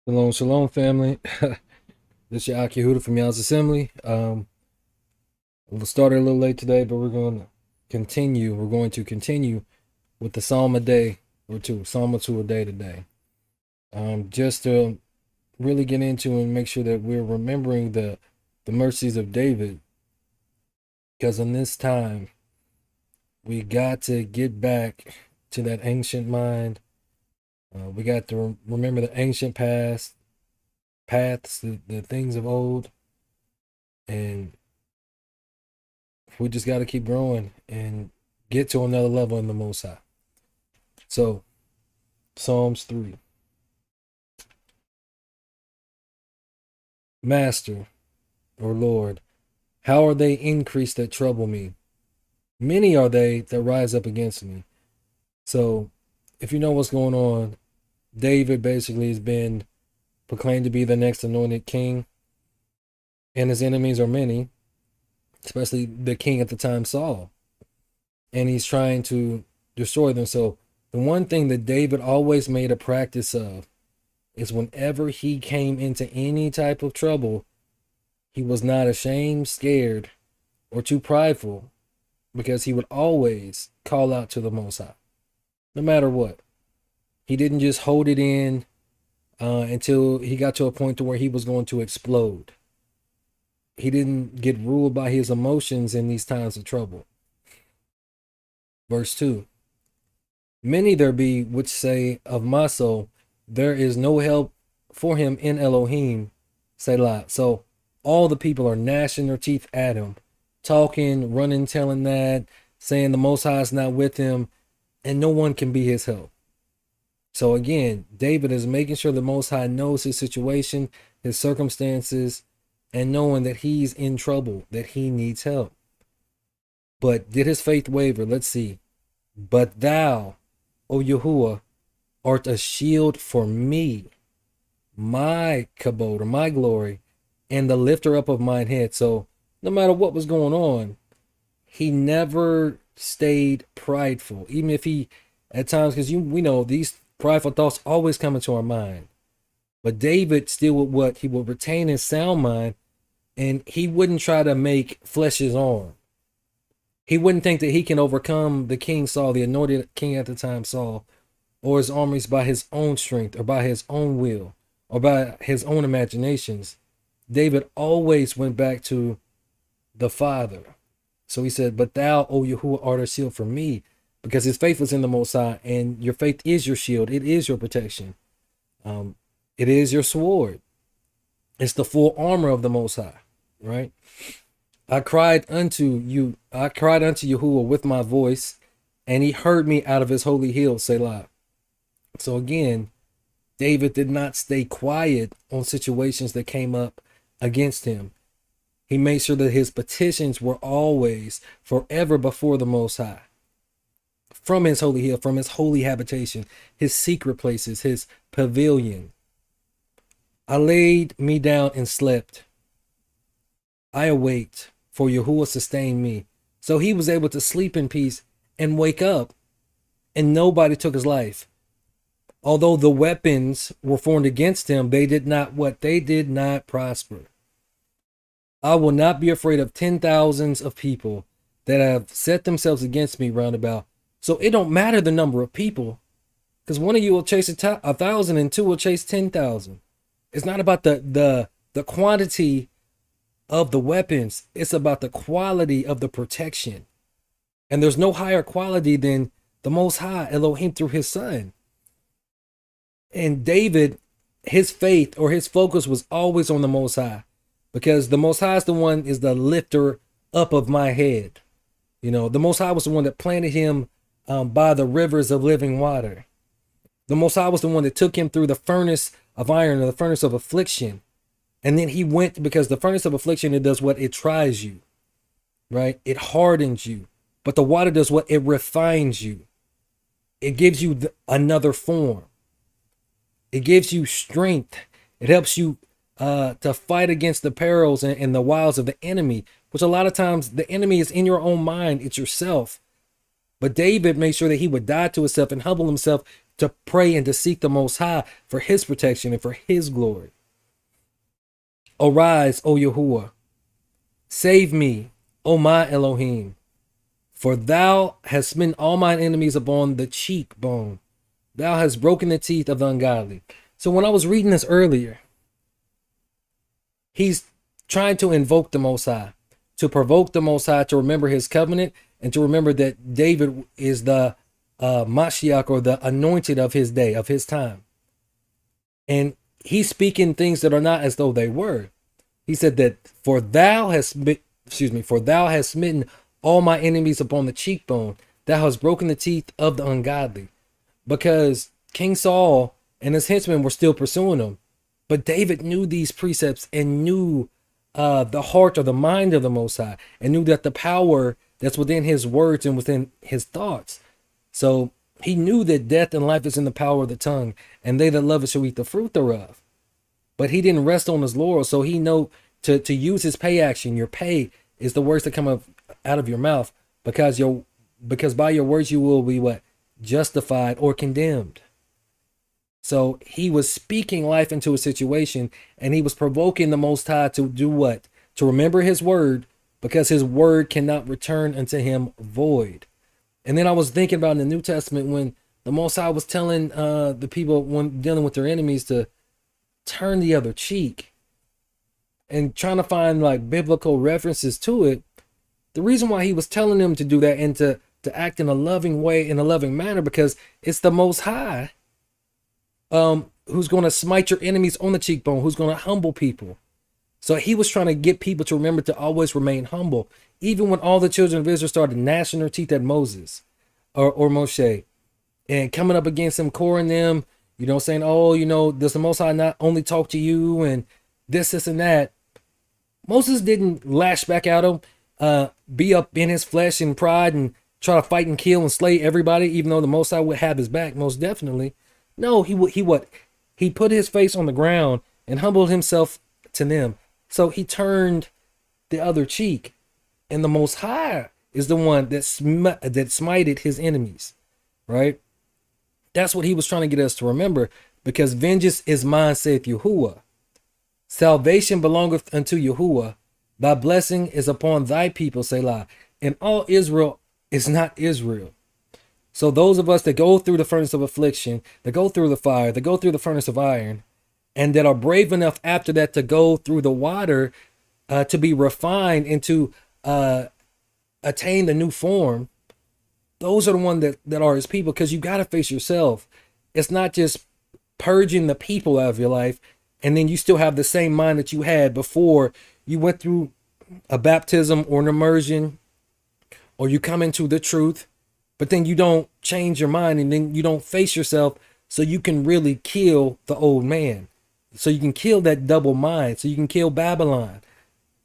Shalom, shalom, family. This is your Aki Huda from YAH'S Assembly. We'll start a little late today, but we're going to continue. We're going to continue with the Psalm a day or two, Psalm or two a day today. Just to really get into and make sure that we're remembering the mercies of David, because in this time we got to get back to that ancient mind. We got to remember the ancient past paths, the things of old, and we just got to keep growing and get to another level in the Most High. So, Psalms 3. Master, or Lord, how are they increased that trouble me? Many are they that rise up against me. So, if you know what's going on, David basically has been proclaimed to be the next anointed king, and his enemies are many, especially the king at the time, Saul. And he's trying to destroy them. So the one thing that David always made a practice of is whenever he came into any type of trouble, he was not ashamed, scared, or too prideful, because he would always call out to the Most High, no matter what. He didn't just hold it in until he got to a point to where he was going to explode. He didn't get ruled by his emotions in these times of trouble. Verse 2. Many there be which say of my soul, there is no help for him in Elohim, Selah. So all the people are gnashing their teeth at him, talking, running, telling that, saying the Most High is not with him, and no one can be his help. So again, David is making sure the Most High knows his situation, his circumstances, and knowing that he's in trouble, that he needs help. But did his faith waver? Let's see. But thou, O Yahuwah, art a shield for me, my kabod, or my glory, and the lifter up of mine head. So no matter what was going on, he never stayed prideful. Even if he, at times, because we know these prideful thoughts always come into our mind. But David still he would retain his sound mind, and he wouldn't try to make flesh his arm. He wouldn't think that he can overcome the king Saul, the anointed king at the time, Saul, or his armies by his own strength, or by his own will, or by his own imaginations. David always went back to the Father. So he said, but thou, O Yahuwah, art a shield for me, because his faith was in the Most High, and your faith is your shield. It is your protection. It is your sword. It's the full armor of the Most High, right? I cried unto Yahuwah with my voice, and he heard me out of his holy hill, Selah. So again, David did not stay quiet on situations that came up against him. He made sure that his petitions were always forever before the Most High. From his holy hill, from his holy habitation, his secret places, his pavilion. I laid me down and slept. I awaked, for Yahuwah sustained me. So he was able to sleep in peace and wake up, and nobody took his life. Although the weapons were formed against him, they did not prosper. I will not be afraid of 10,000s of people that have set themselves against me round about. So it don't matter the number of people, because one of you will chase 1,000 and two will chase 10,000. It's not about the quantity of the weapons. It's about the quality of the protection. And there's no higher quality than the Most High, Elohim, through his Son. And David, his faith or his focus was always on the Most High, because the Most High is the lifter up of my head. You know, the Most High was the one that planted him by the rivers of living water. The Most High was the one that took him through the furnace of iron, or the furnace of affliction. And then he went, because the furnace of affliction, it does what? It tries you, right? It hardens you. But the water does what? It refines you. It gives you another form. It gives you strength. It helps you to fight against the perils and the wiles of the enemy, which a lot of times the enemy is in your own mind. It's yourself. But David made sure that he would die to himself and humble himself to pray and to seek the Most High for his protection and for his glory. Arise, O Yahuwah. Save me, O my Elohim. For thou hast smitten all mine enemies upon the cheekbone. Thou hast broken the teeth of the ungodly. So when I was reading this earlier, he's trying to invoke the Most High, to provoke the Most High to remember his covenant and to remember that David is the Mashiach, or the anointed of his day, of his time. And he's speaking things that are not as though they were. He said that for thou hast smitten all my enemies upon the cheekbone. Thou hast broken the teeth of the ungodly. Because King Saul and his henchmen were still pursuing him. But David knew these precepts and knew the heart or the mind of the Most High, and knew that the power that's within his words and within his thoughts. So he knew that death and life is in the power of the tongue, and they that love it shall eat the fruit thereof. But he didn't rest on his laurels, so he know to use his pay action. Your pay is the words that come out of your mouth, because by your words you will be what? Justified or condemned. So he was speaking life into a situation, and he was provoking the Most High to do what? To remember his word, because his word cannot return unto him void. And then I was thinking about in the New Testament when the Most High was telling the people when dealing with their enemies to turn the other cheek, and trying to find like biblical references to it. The reason why he was telling them to do that and to act in a loving way, in a loving manner, because it's the Most High who's going to smite your enemies on the cheekbone, who's going to humble people. So he was trying to get people to remember to always remain humble, even when all the children of Israel started gnashing their teeth at Moses or Moshe, and coming up against him, coring them, saying, oh, does the Most High not only talk to you and this and that? Moses didn't lash back at him, be up in his flesh and pride and try to fight and kill and slay everybody, even though the Most High would have his back, most definitely. No, he put his face on the ground and humbled himself to them. So he turned the other cheek, and the Most High is the one that smited his enemies, right? That's what he was trying to get us to remember, because vengeance is mine, saith Yahuwah. Salvation belongeth unto Yahuwah. Thy blessing is upon thy people, Selah. And all Israel is not Israel. So those of us that go through the furnace of affliction, that go through the fire, that go through the furnace of iron, and that are brave enough after that to go through the water, to be refined and to attain the new form, those are the ones that are his people, because you got to face yourself. It's not just purging the people out of your life, and then you still have the same mind that you had before you went through a baptism or an immersion, or you come into the truth, but then you don't change your mind, and then you don't face yourself so you can really kill the old man. So you can kill that double mind, so you can kill Babylon,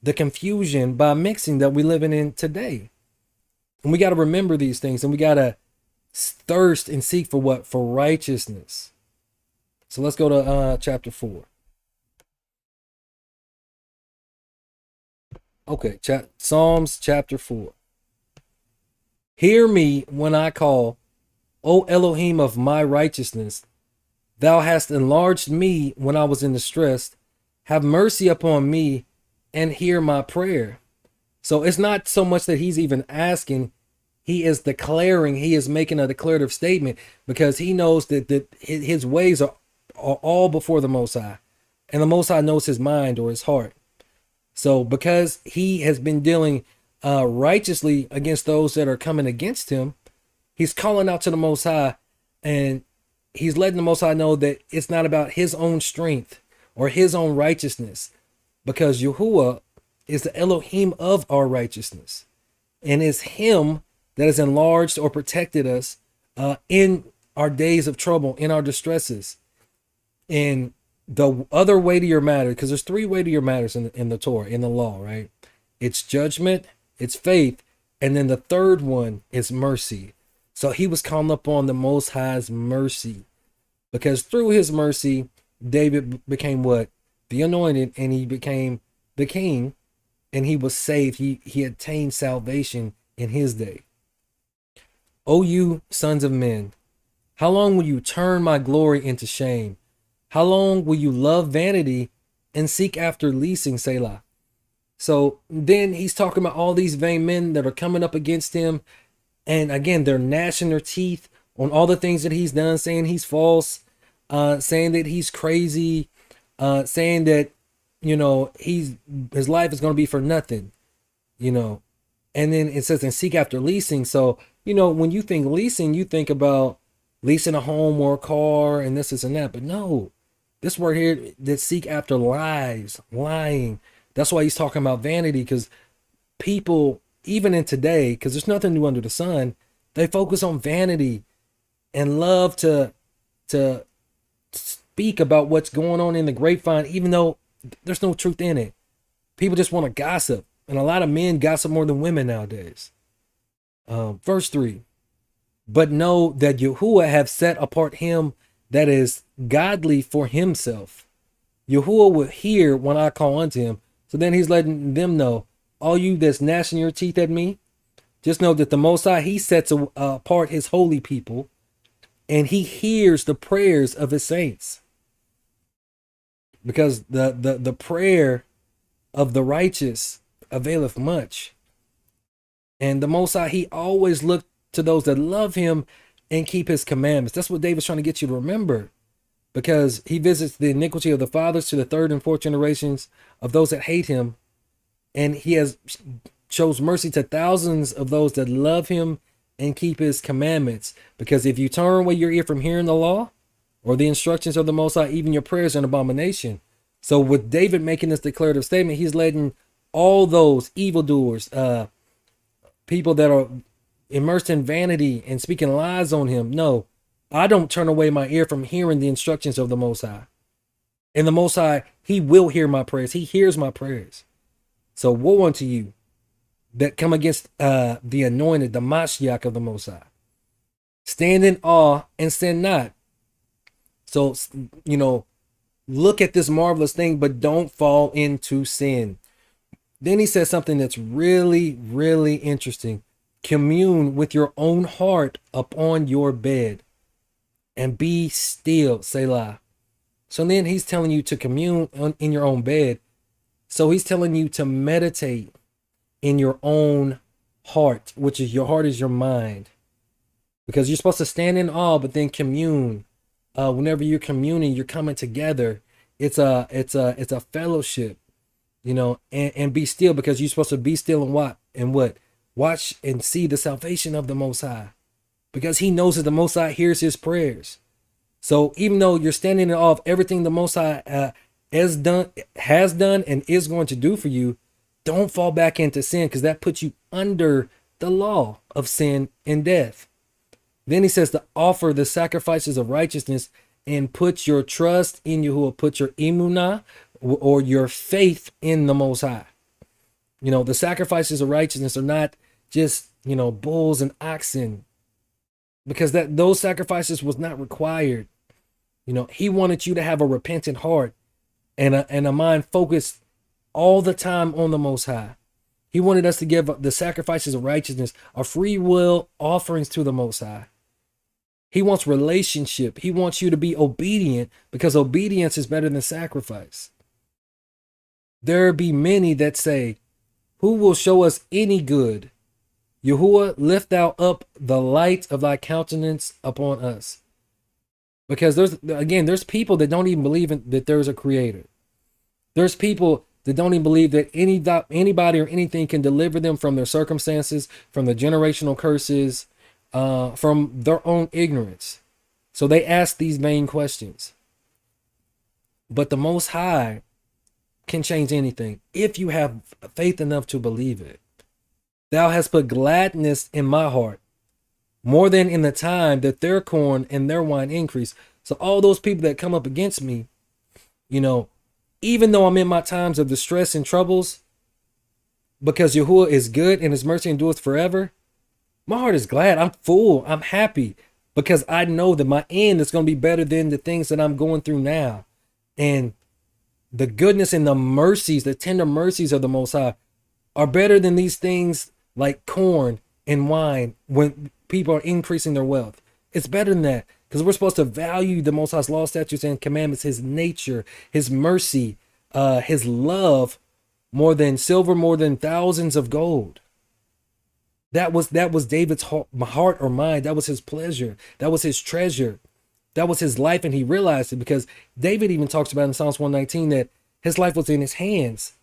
the confusion by mixing that we're living in today. And we got to remember these things, and we got to thirst and seek for what? For righteousness. So let's go to chapter 4. Okay, Psalms chapter 4. Hear me when I call, O Elohim of my righteousness. Thou hast enlarged me when I was in distress. Have mercy upon me and hear my prayer. So it's not so much that he's even asking, he is declaring, he is making a declarative statement, because he knows that his ways are all before the Most High, and the Most High knows his mind or his heart. So because he has been dealing righteously against those that are coming against him, he's calling out to the Most High, and he's letting the Most High know that it's not about his own strength or his own righteousness, because Yahuwah is the Elohim of our righteousness, and it's him that has enlarged or protected us in our days of trouble, in our distresses. And the other weightier matter, because there's 3 weightier matters in the Torah, in the law, right? It's judgment, it's faith, and then the third one is mercy. So he was calling upon the Most High's mercy, because through his mercy, David became what? The anointed, and he became the king, and he was saved. He attained salvation in his day. O you sons of men, how long will you turn my glory into shame? How long will you love vanity and seek after leasing, Selah? So then he's talking about all these vain men that are coming up against him. And again, they're gnashing their teeth on all the things that he's done, saying he's false, saying that he's crazy, saying that, his life is going to be for nothing, you know. And then it says, and seek after leasing. So, when you think leasing, you think about leasing a home or a car and this and that. But no, this word here, that seek after lies, lying. That's why he's talking about vanity, because people, even in today, because there's nothing new under the sun, they focus on vanity and love to speak about what's going on in the grapevine, even though there's no truth in it. People just want to gossip, and a lot of men gossip more than women nowadays. Verse 3, but know that Yahuwah have set apart him that is godly for himself. Yahuwah will hear when I call unto him. So then he's letting them know, all you that's gnashing your teeth at me, just know that the Most High, he sets apart his holy people, and he hears the prayers of his saints. Because the prayer of the righteous availeth much. And the Most High, he always looked to those that love him and keep his commandments. That's what David's trying to get you to remember. Because he visits the iniquity of the fathers to the third and fourth generations of those that hate him. And he has shows mercy to thousands of those that love him and keep his commandments. Because if you turn away your ear from hearing the law or the instructions of the Most High, even your prayers are an abomination. So with David making this declarative statement, he's letting all those evildoers, people that are immersed in vanity and speaking lies on him, no, I don't turn away my ear from hearing the instructions of the Most High. And the Most High, he will hear my prayers. He hears my prayers. So woe unto you that come against the anointed, the Mashiach of the Most High. Stand in awe and sin not. So, look at this marvelous thing, but don't fall into sin. Then he says something that's really, really interesting. Commune with your own heart upon your bed and be still, Selah. So then he's telling you to commune in your own bed. So he's telling you to meditate in your own heart, which is your heart is your mind. Because you're supposed to stand in awe, but then commune. Whenever you're communing, you're coming together. It's a fellowship, and be still, because you're supposed to be still and what? Watch and see the salvation of the Most High, because he knows that the Most High hears his prayers. So even though you're standing in awe of everything the Most High has done and is going to do for you, don't fall back into sin, because that puts you under the law of sin and death. Then he says to offer the sacrifices of righteousness and put your trust in Yahuwah, put your emunah or your faith in the Most High. The sacrifices of righteousness are not just, bulls and oxen, because those sacrifices was not required. He wanted you to have a repentant heart and a mind focused all the time on the Most High. He wanted us to give the sacrifices of righteousness, our free will offerings to the Most High. He wants relationship. He wants you to be obedient, because obedience is better than sacrifice. There be many that say, who will show us any good? Yahuwah, lift thou up the light of thy countenance upon us. Because there's people that don't even believe that there's a creator. There's people that don't even believe that anybody or anything can deliver them from their circumstances, from the generational curses, from their own ignorance. So they ask these vain questions. But the Most High can change anything if you have faith enough to believe it. Thou hast put gladness in my heart, more than in the time that their corn and their wine increase. So all those people that come up against me, even though I'm in my times of distress and troubles, because Yahuwah is good and his mercy endures forever, my heart is glad. I'm full. I'm happy, because I know that my end is going to be better than the things that I'm going through now. And the goodness and the mercies, the tender mercies of the Most High are better than these things like corn and wine, when people are increasing their wealth. It's better than that, because we're supposed to value the Most High's law, statutes, and commandments, his nature, his mercy, his love, more than silver, more than thousands of gold. That was David's heart or mind. That was his pleasure. That was his treasure. That was his life, and he realized it, because David even talks about in Psalms 119 that his life was in his hands.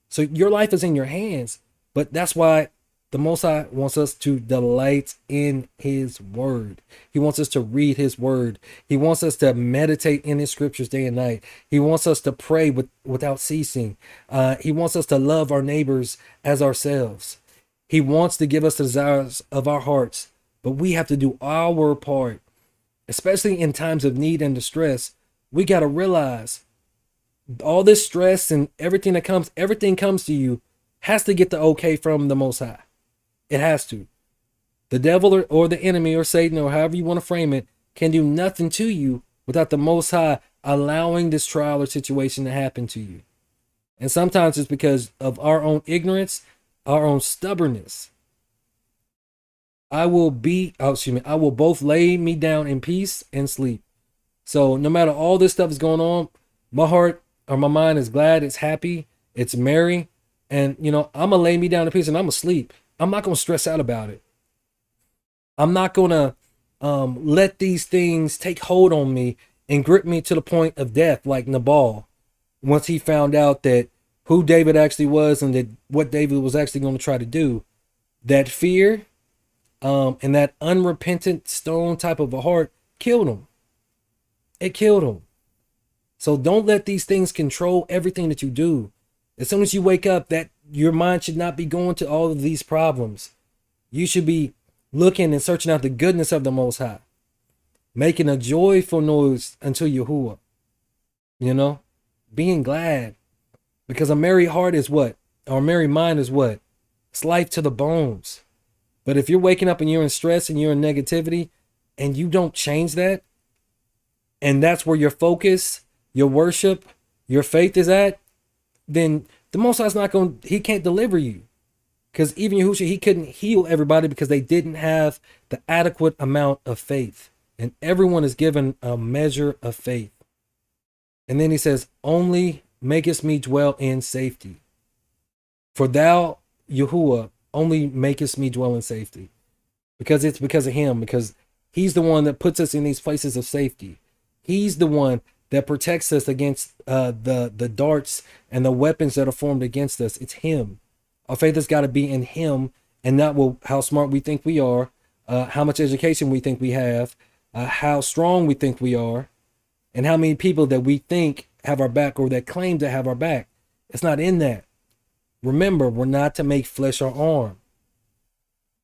So your life is in your hands, but that's why the Most High wants us to delight in his word. He wants us to read his word. He wants us to meditate in his scriptures day and night. He wants us to pray without ceasing. He wants us to love our neighbors as ourselves. He wants to give us the desires of our hearts, but we have to do our part, especially in times of need and distress. We got to realize all this stress and everything comes to you has to get the okay from the Most High. It has to. The devil or the enemy or Satan, or however you want to frame it, can do nothing to you without the Most High allowing this trial or situation to happen to you. And sometimes it's because of our own ignorance, our own stubbornness. I will both lay me down in peace and sleep. So no matter all this stuff is going on, my heart or my mind is glad, it's happy, it's merry. And, I'm going to lay me down in peace and I'm going to sleep. I'm not going to stress out about it. I'm not going to let these things take hold on me and grip me to the point of death, like Nabal, once he found out that who David actually was and that what David was actually going to try to do. That fear and that unrepentant stone type of a heart killed him. It killed him. So don't let these things control everything that you do. As soon as you wake up, that your mind should not be going to all of these problems. You should be looking and searching out the goodness of the Most High, making a joyful noise unto Yahuwah. Being glad, because a merry heart is what? Or a merry mind is what? It's life to the bones. But if you're waking up and you're in stress and you're in negativity and you don't change that, and that's where your focus, your worship, your faith is at, then the Most High's he can't deliver you. Because even Yahushua, he couldn't heal everybody because they didn't have the adequate amount of faith. And everyone is given a measure of faith. And then he says, only makest me dwell in safety. For thou, Yahuwah, only makest me dwell in safety. Because it's because of him, because he's the one that puts us in these places of safety. He's the one that protects us against the darts and the weapons that are formed against us. It's him. Our faith has got to be in him, and not how smart we think we are, how much education we think we have, how strong we think we are, and how many people that we think have our back or that claim to have our back. It's not in that. Remember, we're not to make flesh our arm.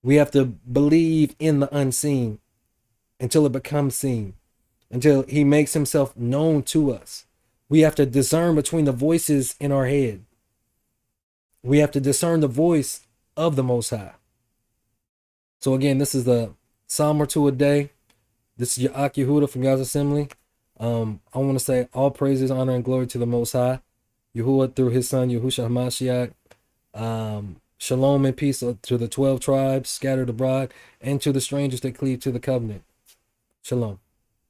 We have to believe in the unseen until it becomes seen, until he makes himself known to us. We have to discern between the voices in our head. We have to discern the voice of the Most High. So again, this is the Psalm or two a day. This is your Ak Yehuda from God's Assembly. I want to say all praises, honor, and glory to the Most High, Yahuwah, through his son, Yahushua HaMashiach. Shalom and peace to the 12 tribes scattered abroad, and to the strangers that cleave to the covenant. Shalom.